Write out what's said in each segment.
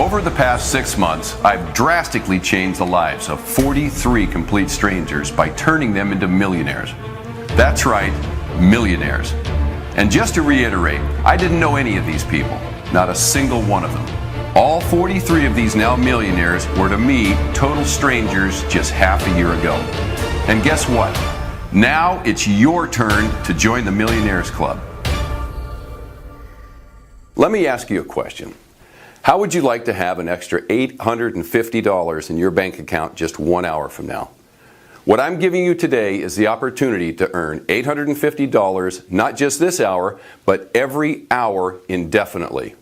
Over the past 6 months, I've drastically changed the lives of 43 complete strangers by turning them into millionaires. That's right, millionaires. And just to reiterate, I didn't know any of these people, not a single one of them. All 43 of these now millionaires were to me total strangers just half a year ago. And guess what? Now it's your turn to join the Millionaires Club. Let me ask you a question. How would you like to have an extra $850 in your bank account just 1 hour from now? What I'm giving you today is the opportunity to earn $850 not just this hour, but every hour indefinitely.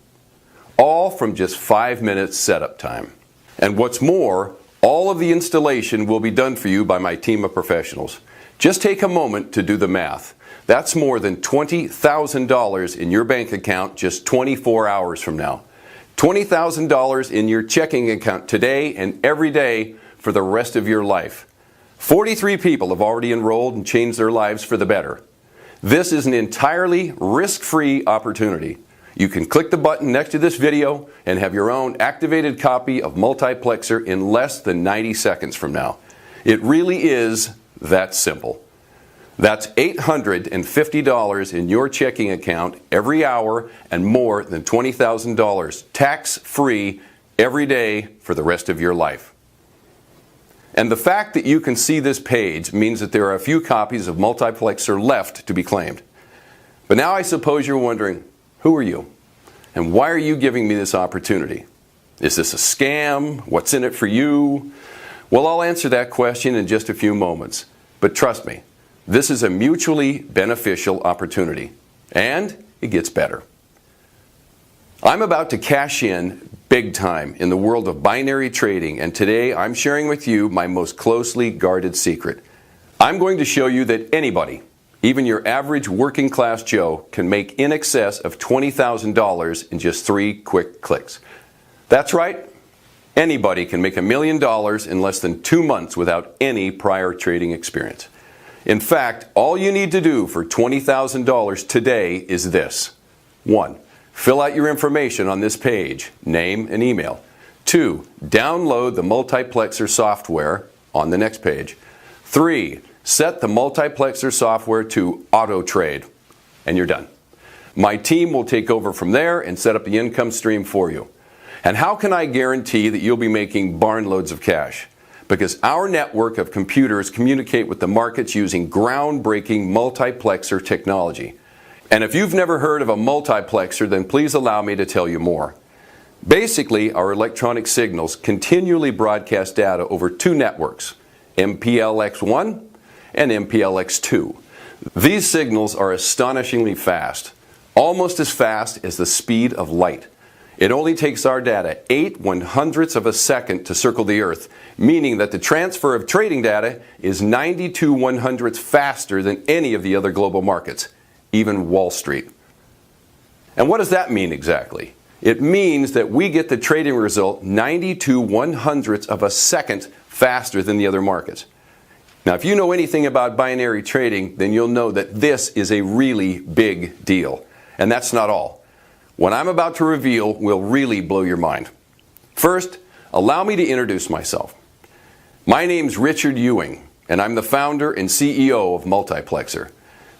All from just 5 minutes setup time. And what's more, all of the installation will be done for you by my team of professionals. Just take a moment to do the math. That's more than $20,000 in your bank account just 24 hours from now. $20,000 in your checking account today and every day for the rest of your life. 43 people have already enrolled and changed their lives for the better. This is an entirely risk-free opportunity. You can click the button next to this video and have your own activated copy of Multiplexer in less than 90 seconds from now. It really is that simple. That's $850 in your checking account every hour and more than $20,000 tax-free every day for the rest of your life. And the fact that you can see this page means that there are a few copies of Multiplexer left to be claimed. But now I suppose you're wondering, who are you? And why are you giving me this opportunity? Is this a scam? What's in it for you? Well, I'll answer that question in just a few moments. But trust me, this is a mutually beneficial opportunity, and it gets better. I'm about to cash in big time in the world of binary trading, and today I'm sharing with you my most closely guarded secret. I'm going to show you that anybody, even your average working class Joe, can make in excess of $20,000 in just 3 quick clicks. That's right, anybody can make $1 million in less than 2 months without any prior trading experience. In fact, all you need to do for $20,000 today is this. 1. Fill out your information on this page, name and email. 2. Download the Multiplexer software on the next page. 3. Set the Multiplexer software to auto trade, and you're done. My team will take over from there and set up the income stream for you. And how can I guarantee that you'll be making barn loads of cash? Because our network of computers communicate with the markets using groundbreaking multiplexer technology. And if you've never heard of a multiplexer, then please allow me to tell you more. Basically, our electronic signals continually broadcast data over 2 networks, MPLX1 and MPLX2. These signals are astonishingly fast, almost as fast as the speed of light. It only takes our data 8/100ths of a second to circle the Earth, meaning that the transfer of trading data is 92/100ths faster than any of the other global markets, even Wall Street. And what does that mean exactly? It means that we get the trading result 92/100ths of a second faster than the other markets. Now, if you know anything about binary trading, then you'll know that this is a really big deal. And that's not all. What I'm about to reveal will really blow your mind. First, allow me to introduce myself. My name's Richard Ewing, and I'm the founder and CEO of Multiplexer,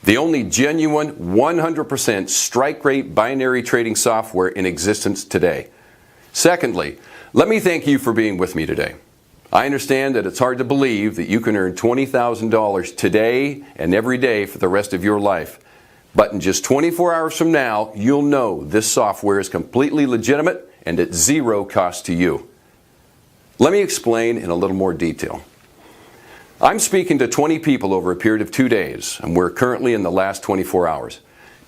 the only genuine 100% strike rate binary trading software in existence today. Secondly, let me thank you for being with me today. I understand that it's hard to believe that you can earn $20,000 today and every day for the rest of your life. But in just 24 hours from now, you'll know this software is completely legitimate and at 0 cost to you. Let me explain in a little more detail. I'm speaking to 20 people over a period of 2 days, and we're currently in the last 24 hours.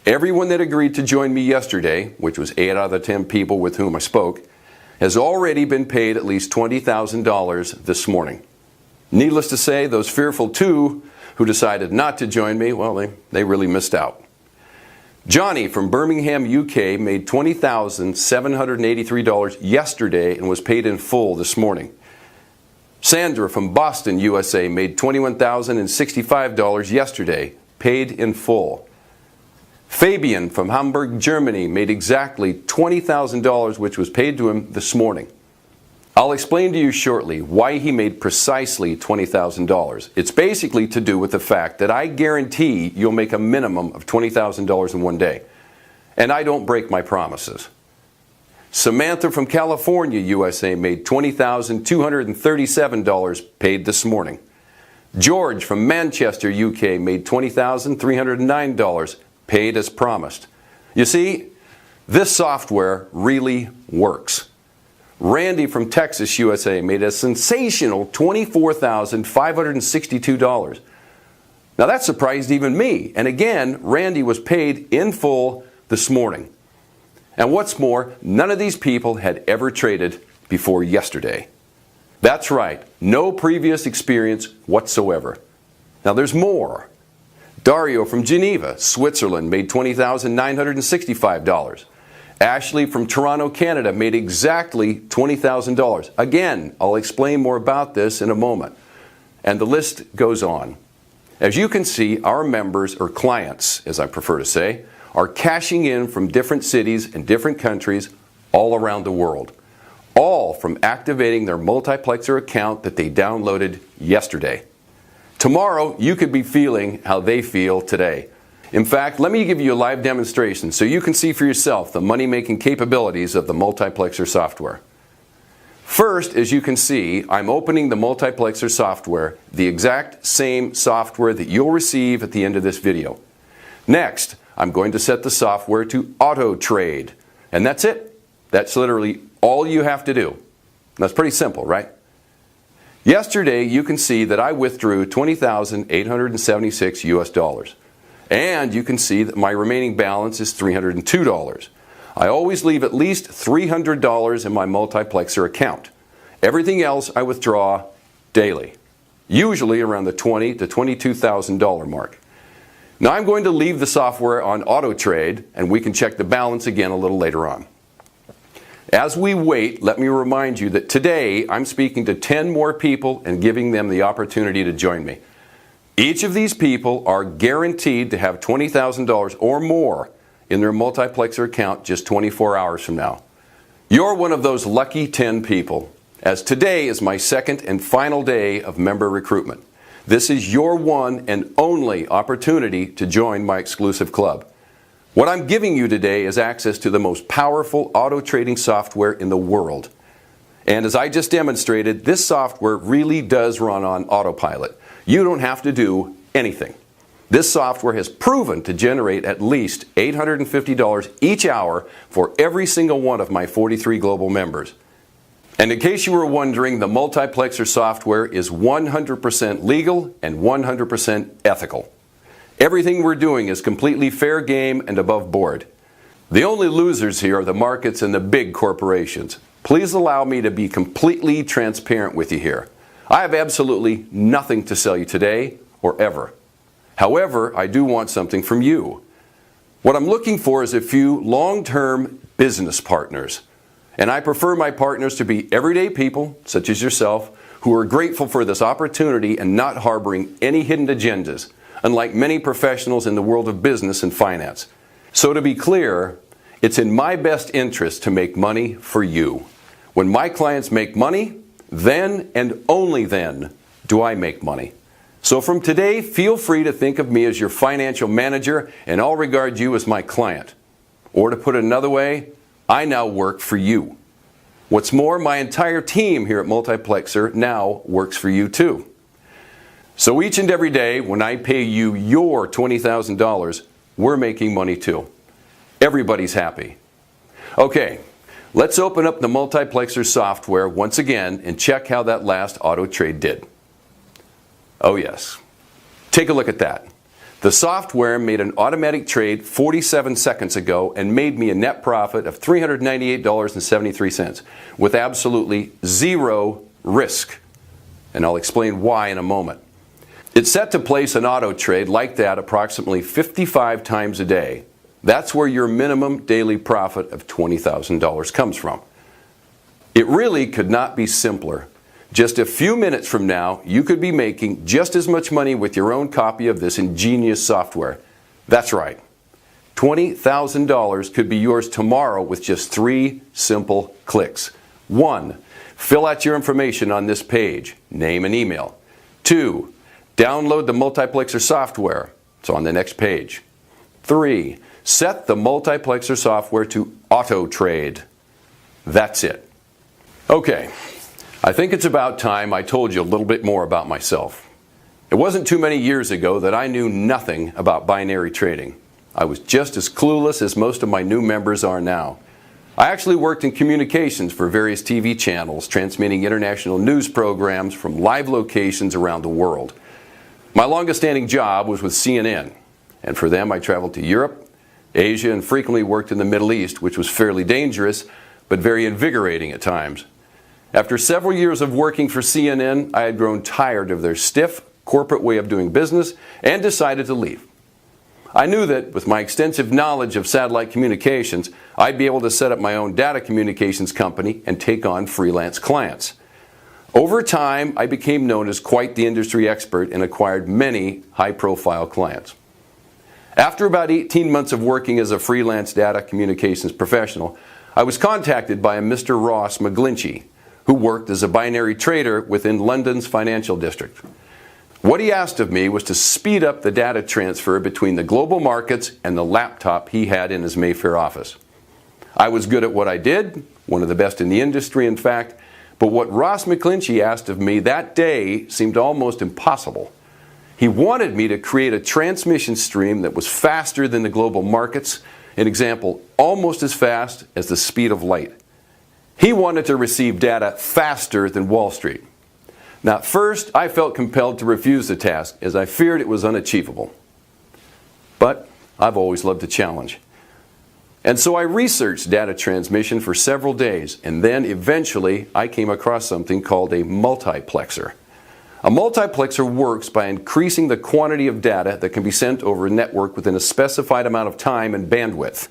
Everyone that agreed to join me yesterday, which was 8 out of the 10 people with whom I spoke, has already been paid at least $20,000 this morning. Needless to say, those fearful 2 who decided not to join me, well, they really missed out. Johnny from Birmingham, UK made $20,783 yesterday and was paid in full this morning. Sandra from Boston, USA made $21,065 yesterday, paid in full. Fabian from Hamburg, Germany made exactly $20,000, which was paid to him this morning. I'll explain to you shortly why he made precisely $20,000. It's basically to do with the fact that I guarantee you'll make a minimum of $20,000 in one day. And I don't break my promises. Samantha from California, USA made $20,237 paid this morning. George from Manchester, UK made $20,309 paid as promised. You see, this software really works. Randy from Texas, USA made a sensational $24,562. Now that surprised even me. And again, Randy was paid in full this morning. And what's more, none of these people had ever traded before yesterday. That's right, no previous experience whatsoever. Now there's more. Dario from Geneva, Switzerland made $20,965. Ashley from Toronto, Canada made exactly $20,000. Again, I'll explain more about this in a moment. And the list goes on. As you can see, our members, or clients, as I prefer to say, are cashing in from different cities and different countries all around the world. All from activating their multiplexer account that they downloaded yesterday. Tomorrow, you could be feeling how they feel today. In fact, let me give you a live demonstration so you can see for yourself the money-making capabilities of the multiplexer software. First, as you can see, I'm opening the multiplexer software, the exact same software that you'll receive at the end of this video. Next, I'm going to set the software to auto trade. And that's it. That's literally all you have to do. That's pretty simple, right? Yesterday, you can see that I withdrew $20,876 US dollars. And you can see that my remaining balance is $302. I always leave at least $300 in my multiplexer account. Everything else I withdraw daily, usually around the $20,000 to $22,000 mark. Now I'm going to leave the software on auto trade, and we can check the balance again a little later on. As we wait, let me remind you that today I'm speaking to 10 more people and giving them the opportunity to join me. Each of these people are guaranteed to have $20,000 or more in their multiplexer account just 24 hours from now. You're one of those lucky 10 people, as today is my second and final day of member recruitment. This is your one and only opportunity to join my exclusive club. What I'm giving you today is access to the most powerful auto trading software in the world. And as I just demonstrated, this software really does run on autopilot. You don't have to do anything. This software has proven to generate at least $850 each hour for every single one of my 43 global members. And in case you were wondering, the multiplexer software is 100% legal and 100% ethical. Everything we're doing is completely fair game and above board. The only losers here are the markets and the big corporations. Please allow me to be completely transparent with you here. I have absolutely nothing to sell you today or ever. However, I do want something from you. What I'm looking for is a few long-term business partners. And I prefer my partners to be everyday people, such as yourself, who are grateful for this opportunity and not harboring any hidden agendas, unlike many professionals in the world of business and finance. So to be clear, it's in my best interest to make money for you. When my clients make money, then and only then do I make money. So from today, feel free to think of me as your financial manager, and I'll regard you as my client. Or to put it another way, I now work for you. What's more, my entire team here at Multiplexer now works for you too. So each and every day when I pay you your $20,000, we're making money too. Everybody's happy. Okay. Let's open up the Multiplexer software once again and check how that last auto trade did. Oh yes. Take a look at that. The software made an automatic trade 47 seconds ago and made me a net profit of $398.73 with absolutely zero risk. And I'll explain why in a moment. It's set to place an auto trade like that approximately 55 times a day. That's where your minimum daily profit of $20,000 comes from. It really could not be simpler. Just a few minutes from now, you could be making just as much money with your own copy of this ingenious software. That's right. $20,000 could be yours tomorrow with just 3 simple clicks. 1. Fill out your information on this page, name and email. 2. Download the multiplexer software. It's on the next page. 3. Set the multiplexer software to auto trade. That's it. Okay, I think it's about time I told you a little bit more about myself. It wasn't too many years ago that I knew nothing about binary trading. I was just as clueless as most of my new members are now. I actually worked in communications for various TV channels, transmitting international news programs from live locations around the world. My longest standing job was with CNN, and for them I traveled to Europe, Asia, and frequently worked in the Middle East, which was fairly dangerous, but very invigorating at times. After several years of working for CNN, I had grown tired of their stiff corporate way of doing business and decided to leave. I knew that with my extensive knowledge of satellite communications, I'd be able to set up my own data communications company and take on freelance clients. Over time, I became known as quite the industry expert and acquired many high-profile clients. After about 18 months of working as a freelance data communications professional, I was contacted by a Mr. Ross McGlinchey, who worked as a binary trader within London's financial district. What he asked of me was to speed up the data transfer between the global markets and the laptop he had in his Mayfair office. I was good at what I did, one of the best in the industry in fact, but what Ross McGlinchey asked of me that day seemed almost impossible. He wanted me to create a transmission stream that was faster than the global markets, an example, almost as fast as the speed of light. He wanted to receive data faster than Wall Street. Now, at first, I felt compelled to refuse the task, as I feared it was unachievable. But I've always loved a challenge. And so I researched data transmission for several days, and then eventually I came across something called a multiplexer. A multiplexer works by increasing the quantity of data that can be sent over a network within a specified amount of time and bandwidth.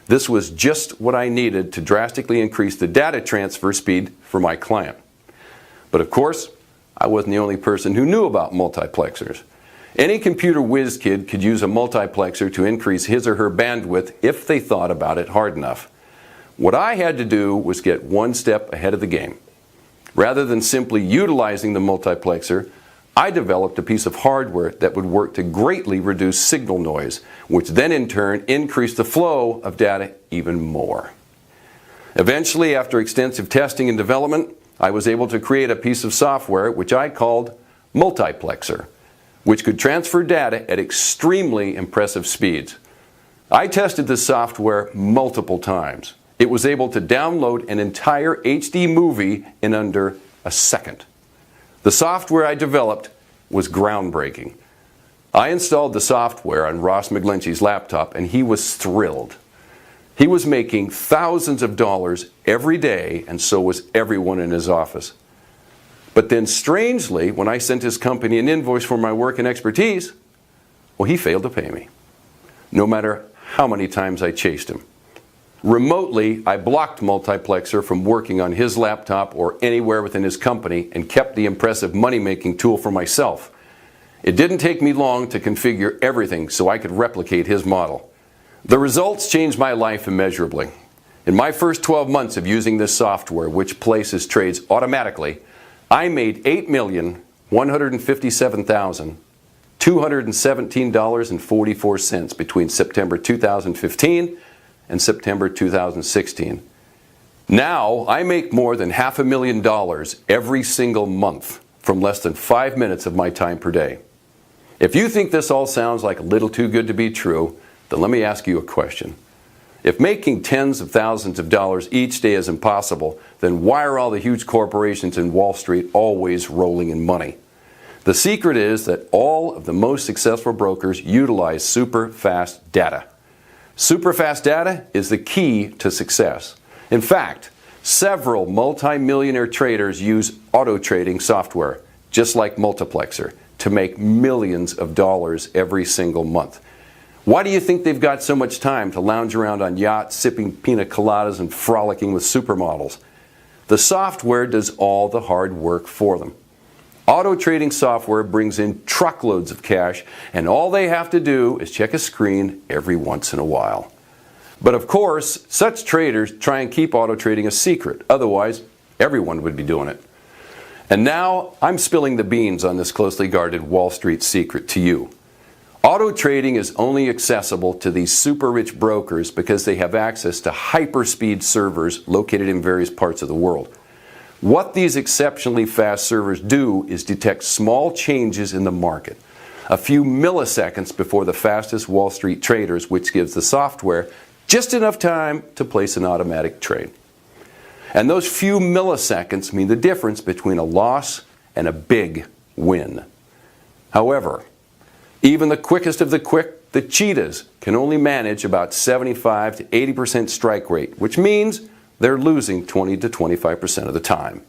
This was just what I needed to drastically increase the data transfer speed for my client. But of course, I wasn't the only person who knew about multiplexers. Any computer whiz kid could use a multiplexer to increase his or her bandwidth if they thought about it hard enough. What I had to do was get one step ahead of the game. Rather than simply utilizing the multiplexer, I developed a piece of hardware that would work to greatly reduce signal noise, which then in turn increased the flow of data even more. Eventually, after extensive testing and development, I was able to create a piece of software which I called Multiplexer, which could transfer data at extremely impressive speeds. I tested this software multiple times. It was able to download an entire HD movie in under a second. The software I developed was groundbreaking. I installed the software on Ross McGlinchey's laptop and he was thrilled. He was making thousands of dollars every day, and so was everyone in his office. But then strangely, when I sent his company an invoice for my work and expertise, well, he failed to pay me, no matter how many times I chased him. Remotely, I blocked Multiplexer from working on his laptop or anywhere within his company and kept the impressive money-making tool for myself. It didn't take me long to configure everything so I could replicate his model. The results changed my life immeasurably. In my first 12 months of using this software, which places trades automatically, I made $8,157,217.44 between September 2015 and September 2016. Now, I make more than $500,000 every single month from less than 5 minutes of my time per day. If you think this all sounds like a little too good to be true, then let me ask you a question. If making tens of thousands of dollars each day is impossible, then why are all the huge corporations in Wall Street always rolling in money? The secret is that all of the most successful brokers utilize super fast data. Super fast data is the key to success. In fact, several multi-millionaire traders use auto trading software, just like Multiplexer, to make millions of dollars every single month. Why do you think they've got so much time to lounge around on yachts, sipping pina coladas and frolicking with supermodels? The software does all the hard work for them. Auto trading software brings in truckloads of cash, and all they have to do is check a screen every once in a while. But of course, such traders try and keep auto trading a secret. Otherwise, everyone would be doing it. And now I'm spilling the beans on this closely guarded Wall Street secret to you. Auto trading is only accessible to these super rich brokers because they have access to hyperspeed servers located in various parts of the world. What these exceptionally fast servers do is detect small changes in the market, a few milliseconds before the fastest Wall Street traders, which gives the software just enough time to place an automatic trade. And those few milliseconds mean the difference between a loss and a big win. However, even the quickest of the quick, the cheetahs, can only manage about 75 to 80% strike rate, which means they're losing 20 to 25% of the time.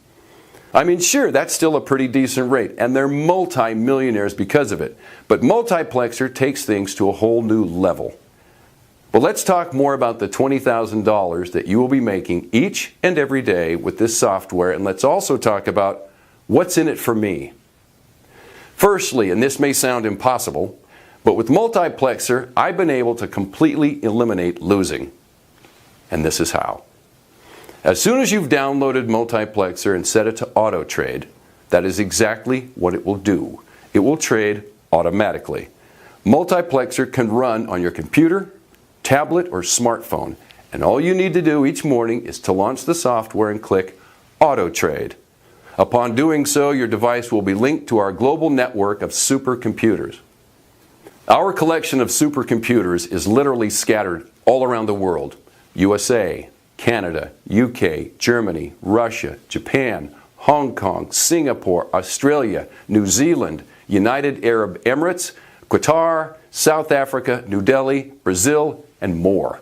I mean, sure, that's still a pretty decent rate, and they're multi-millionaires because of it. But Multiplexer takes things to a whole new level. But let's talk more about the $20,000 that you will be making each and every day with this software, and let's also talk about what's in it for me. Firstly, and this may sound impossible, but with Multiplexer, I've been able to completely eliminate losing. And this is how. As soon as you've downloaded Multiplexer and set it to auto trade, that is exactly what it will do. It will trade automatically. Multiplexer can run on your computer, tablet, or smartphone, and all you need to do each morning is to launch the software and click Auto Trade. Upon doing so, your device will be linked to our global network of supercomputers. Our collection of supercomputers is literally scattered all around the world: USA, Canada, UK, Germany, Russia, Japan, Hong Kong, Singapore, Australia, New Zealand, United Arab Emirates, Qatar, South Africa, New Delhi, Brazil, and more.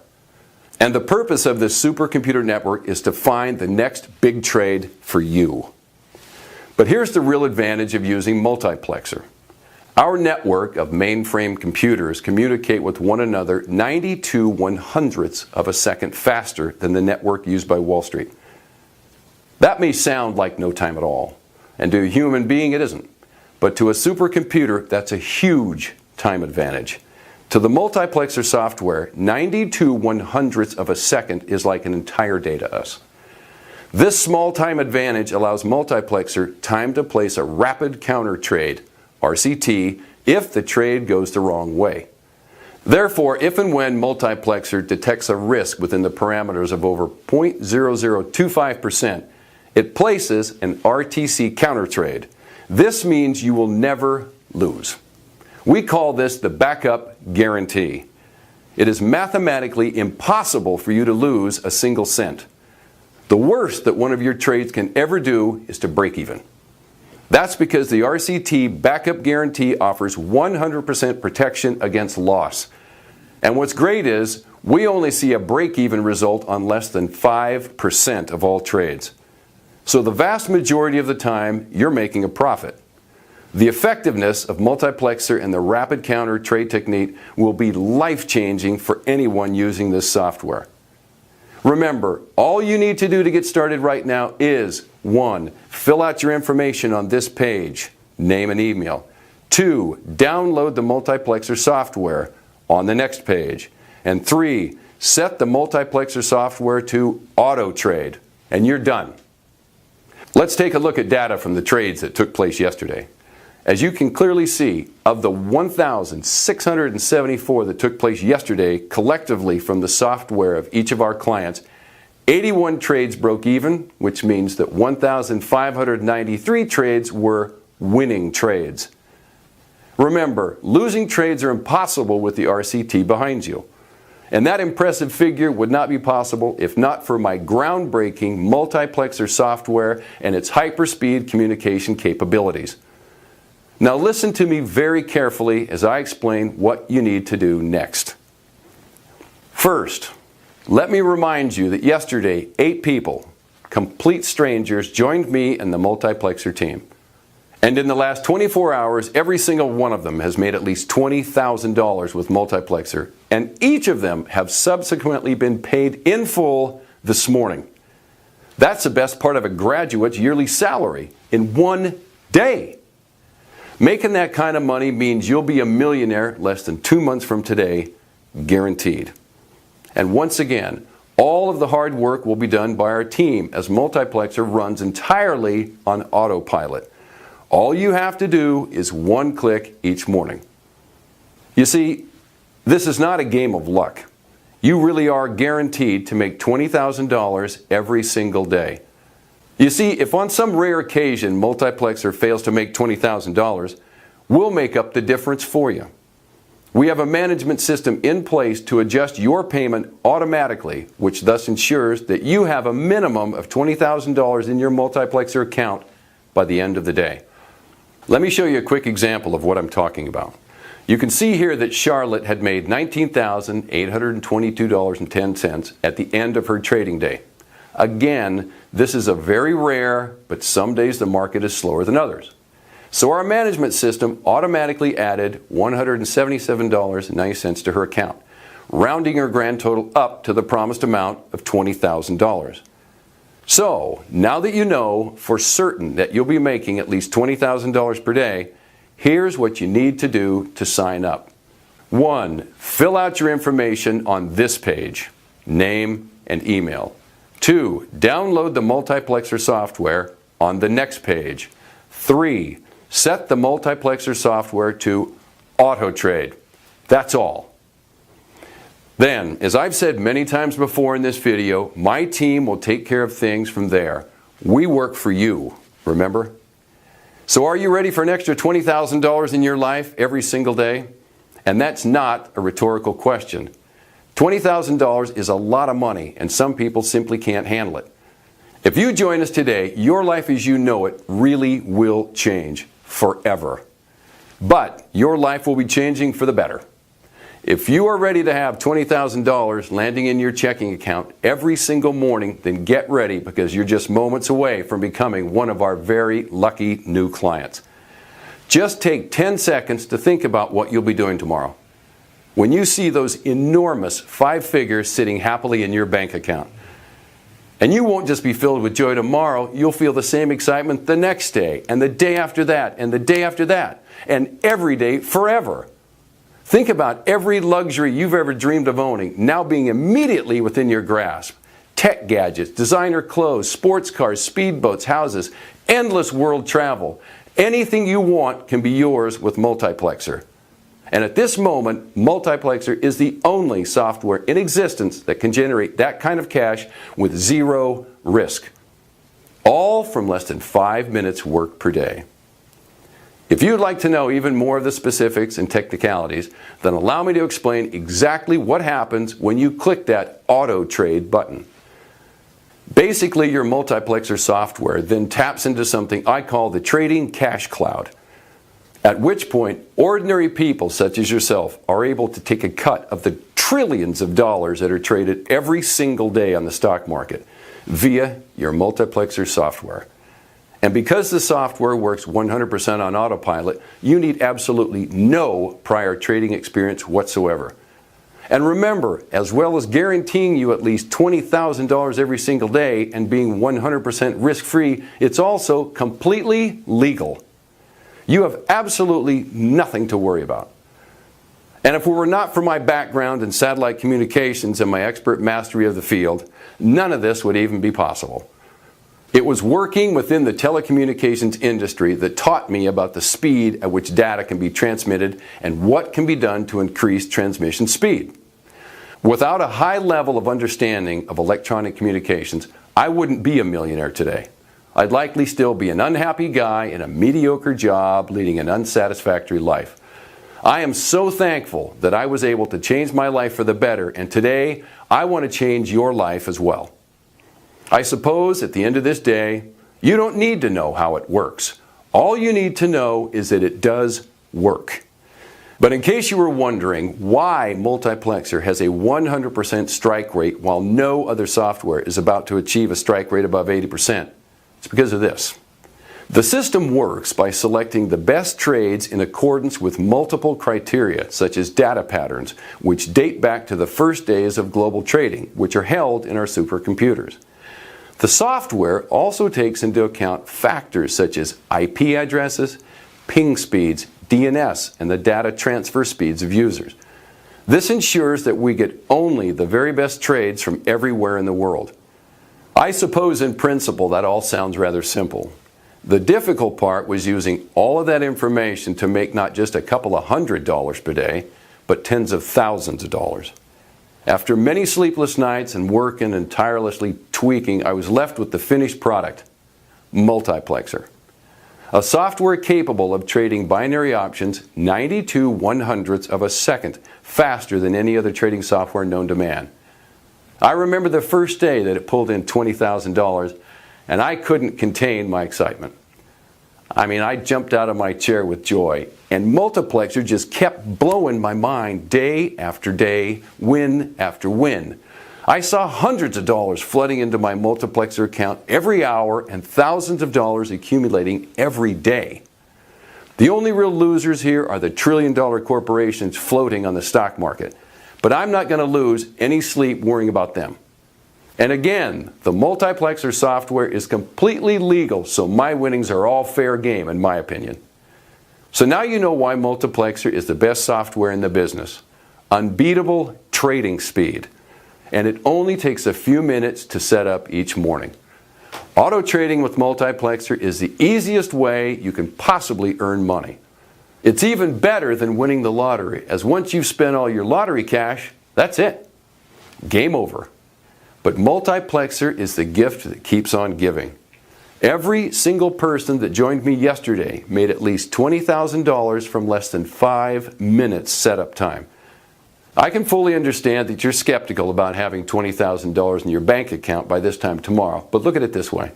And the purpose of this supercomputer network is to find the next big trade for you. But here's the real advantage of using Multiplexer. Our network of mainframe computers communicate with one another 92/100ths of a second faster than the network used by Wall Street. That may sound like no time at all, and to a human being it isn't. But to a supercomputer, that's a huge time advantage. To the Multiplexer software, 92/100ths of a second is like an entire day to us. This small time advantage allows Multiplexer time to place a rapid counter trade, RCT, if the trade goes the wrong way. Therefore, if and when Multiplexer detects a risk within the parameters of over 0.0025%, it places an RTC counter trade. This means you will never lose. We call this the backup guarantee. It is mathematically impossible for you to lose a single cent. The worst that one of your trades can ever do is to break even. That's because the RCT backup guarantee offers 100% protection against loss. And what's great is we only see a break-even result on less than 5% of all trades. So the vast majority of the time, you're making a profit. The effectiveness of Multiplexer and the rapid counter trade technique will be life-changing for anyone using this software. Remember, all you need to do to get started right now is 1. Fill out your information on this page, name and email. 2. Download the Multiplexer software on the next page. And 3. Set the Multiplexer software to auto trade, and you're done. Let's take a look at data from the trades that took place yesterday. As you can clearly see, of the 1,674 that took place yesterday collectively from the software of each of our clients, 81 trades broke even, which means that 1,593 trades were winning trades. Remember, losing trades are impossible with the RCT behind you. And that impressive figure would not be possible if not for my groundbreaking Multiplexer software and its hyperspeed communication capabilities. Now listen to me very carefully as I explain what you need to do next. First, let me remind you that yesterday 8 people, complete strangers, joined me and the Multiplexer team. And in the last 24 hours, every single one of them has made at least $20,000 with Multiplexer, and each of them have subsequently been paid in full this morning. That's the best part of a graduate's yearly salary in one day. Making that kind of money means you'll be a millionaire less than 2 months from today, guaranteed. And once again, all of the hard work will be done by our team as Multiplexer runs entirely on autopilot. All you have to do is one click each morning. You see, this is not a game of luck. You really are guaranteed to make $20,000 every single day. You see, if on some rare occasion Multiplexer fails to make $20,000, we'll make up the difference for you. We have a management system in place to adjust your payment automatically, which thus ensures that you have a minimum of $20,000 in your Multiplexer account by the end of the day. Let me show you a quick example of what I'm talking about. You can see here that Charlotte had made $19,822.10 at the end of her trading day. Again, this is a very rare, but some days the market is slower than others. So our management system automatically added $177.90 to her account, rounding her grand total up to the promised amount of $20,000. So, now that you know for certain that you'll be making at least $20,000 per day, here's what you need to do to sign up. 1. Fill out your information on this page, name and email. 2. Download the Multiplexer software on the next page. 3. Set the Multiplexer software to auto trade. That's all. Then, as I've said many times before in this video, my team will take care of things from there. We work for you, remember? So are you ready for an extra $20,000 in your life every single day? And that's not a rhetorical question. $20,000 is a lot of money, and some people simply can't handle it. If you join us today, your life as you know it really will change forever. But your life will be changing for the better. If you are ready to have $20,000 landing in your checking account every single morning, then get ready, because you're just moments away from becoming one of our very lucky new clients. Just take 10 seconds to think about what you'll be doing tomorrow. When you see those enormous 5 figures sitting happily in your bank account. And you won't just be filled with joy tomorrow, you'll feel the same excitement the next day, and the day after that, and the day after that, and every day forever. Think about every luxury you've ever dreamed of owning now being immediately within your grasp. Tech gadgets, designer clothes, sports cars, speedboats, houses, endless world travel. Anything you want can be yours with Multiplexer. And at this moment, Multiplexer is the only software in existence that can generate that kind of cash with zero risk. All from less than 5 minutes work per day. If you'd like to know even more of the specifics and technicalities, then allow me to explain exactly what happens when you click that Auto Trade button. Basically, your Multiplexer software then taps into something I call the Trading Cash Cloud. At which point, ordinary people such as yourself are able to take a cut of the trillions of dollars that are traded every single day on the stock market via your Multiplexer software. And because the software works 100% on autopilot, you need absolutely no prior trading experience whatsoever. And remember, as well as guaranteeing you at least $20,000 every single day and being 100% risk-free, it's also completely legal. You have absolutely nothing to worry about. And if it were not for my background in satellite communications and my expert mastery of the field, none of this would even be possible. It was working within the telecommunications industry that taught me about the speed at which data can be transmitted and what can be done to increase transmission speed. Without a high level of understanding of electronic communications, I wouldn't be a millionaire today. I'd likely still be an unhappy guy in a mediocre job leading an unsatisfactory life. I am so thankful that I was able to change my life for the better, and today I want to change your life as well. I suppose at the end of this day, you don't need to know how it works. All you need to know is that it does work. But in case you were wondering why Multiplexer has a 100% strike rate while no other software is about to achieve a strike rate above 80%, it's because of this. The system works by selecting the best trades in accordance with multiple criteria, such as data patterns, which date back to the first days of global trading, which are held in our supercomputers. The software also takes into account factors such as IP addresses, ping speeds, DNS, and the data transfer speeds of users. This ensures that we get only the very best trades from everywhere in the world. I suppose in principle that all sounds rather simple. The difficult part was using all of that information to make not just a couple of $100 per day, but tens of thousands of dollars. After many sleepless nights and working and tirelessly tweaking, I was left with the finished product, Multiplexer. A software capable of trading binary options 92/100ths of a second faster than any other trading software known to man. I remember the first day that it pulled in $20,000, and I couldn't contain my excitement. I jumped out of my chair with joy, and Multiplexer just kept blowing my mind day after day, win after win. I saw hundreds of dollars flooding into my Multiplexer account every hour and thousands of dollars accumulating every day. The only real losers here are the trillion-dollar corporations floating on the stock market, but I'm not going to lose any sleep worrying about them. And again, the Multiplexer software is completely legal, so my winnings are all fair game in my opinion. So now you know why Multiplexer is the best software in the business. Unbeatable trading speed. And it only takes a few minutes to set up each morning. Auto trading with Multiplexer is the easiest way you can possibly earn money. It's even better than winning the lottery, as once you've spent all your lottery cash, that's it. Game over. But Multiplexer is the gift that keeps on giving. Every single person that joined me yesterday made at least $20,000 from less than 5 minutes setup time. I can fully understand that you're skeptical about having $20,000 in your bank account by this time tomorrow, but look at it this way.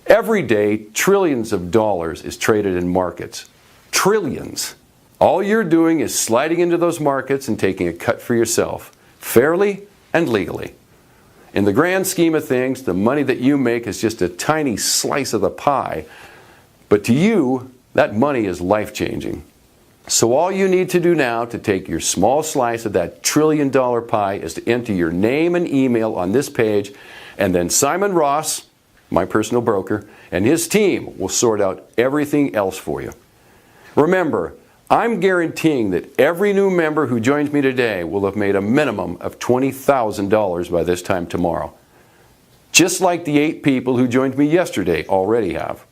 Every day, trillions of dollars is traded in markets. Trillions. All you're doing is sliding into those markets and taking a cut for yourself, fairly and legally. In the grand scheme of things, the money that you make is just a tiny slice of the pie, but to you, that money is life-changing. So all you need to do now to take your small slice of that trillion-dollar pie is to enter your name and email on this page, and then Simon Ross, my personal broker, and his team will sort out everything else for you. Remember, I'm guaranteeing that every new member who joins me today will have made a minimum of $20,000 by this time tomorrow. Just like the 8 people who joined me yesterday already have.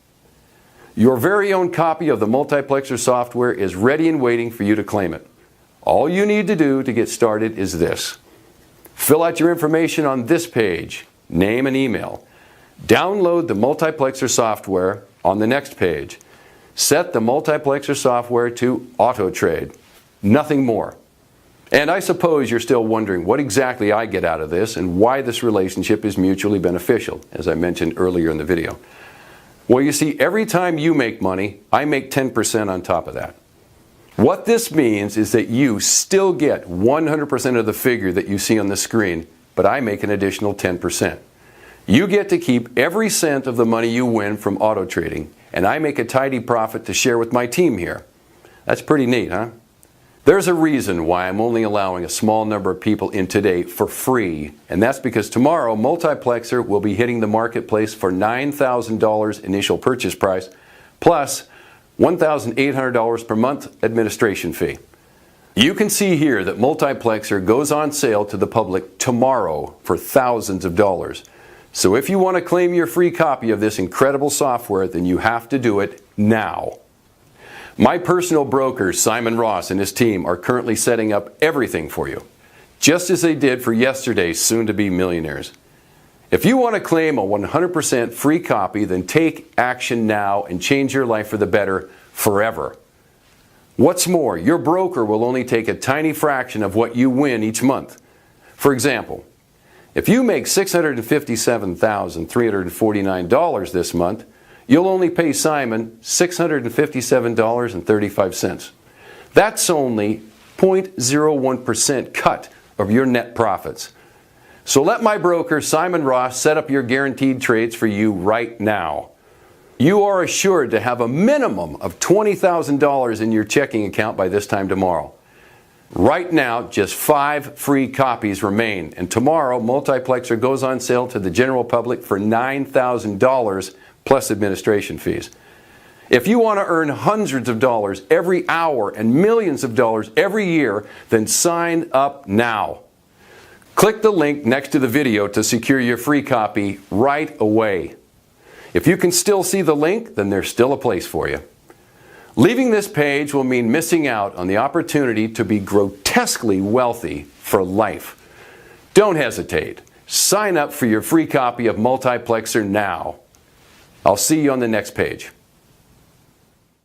Your very own copy of the Multiplexer software is ready and waiting for you to claim it. All you need to do to get started is this. Fill out your information on this page, name and email. Download the Multiplexer software on the next page. Set the Multiplexer software to auto trade. Nothing more. And I suppose you're still wondering what exactly I get out of this and why this relationship is mutually beneficial, as I mentioned earlier in the video. Well, you see, every time you make money, I make 10% on top of that. What this means is that you still get 100% of the figure that you see on the screen, but I make an additional 10%. You get to keep every cent of the money you win from auto trading, and I make a tidy profit to share with my team here. That's pretty neat, huh? There's a reason why I'm only allowing a small number of people in today for free, and that's because tomorrow Multiplexer will be hitting the marketplace for $9,000 initial purchase price, plus $1,800 per month administration fee. You can see here that Multiplexer goes on sale to the public tomorrow for thousands of dollars. So if you want to claim your free copy of this incredible software, then you have to do it now. My personal broker, Simon Ross, and his team are currently setting up everything for you, just as they did for yesterday's soon-to-be millionaires. If you want to claim a 100% free copy, then take action now and change your life for the better forever. What's more, your broker will only take a tiny fraction of what you win each month. For example, if you make $657,349 this month, you'll only pay Simon $657.35. That's only 0.01% cut of your net profits. So let my broker, Simon Ross, set up your guaranteed trades for you right now. You are assured to have a minimum of $20,000 in your checking account by this time tomorrow. Right now, just 5 free copies remain, and tomorrow Multiplexer goes on sale to the general public for $9,000 plus administration fees. If you want to earn hundreds of dollars every hour and millions of dollars every year, then sign up now. Click the link next to the video to secure your free copy right away. If you can still see the link, then there's still a place for you. Leaving this page will mean missing out on the opportunity to be grotesquely wealthy for life. Don't hesitate. Sign up for your free copy of Multiplexer now. I'll see you on the next page.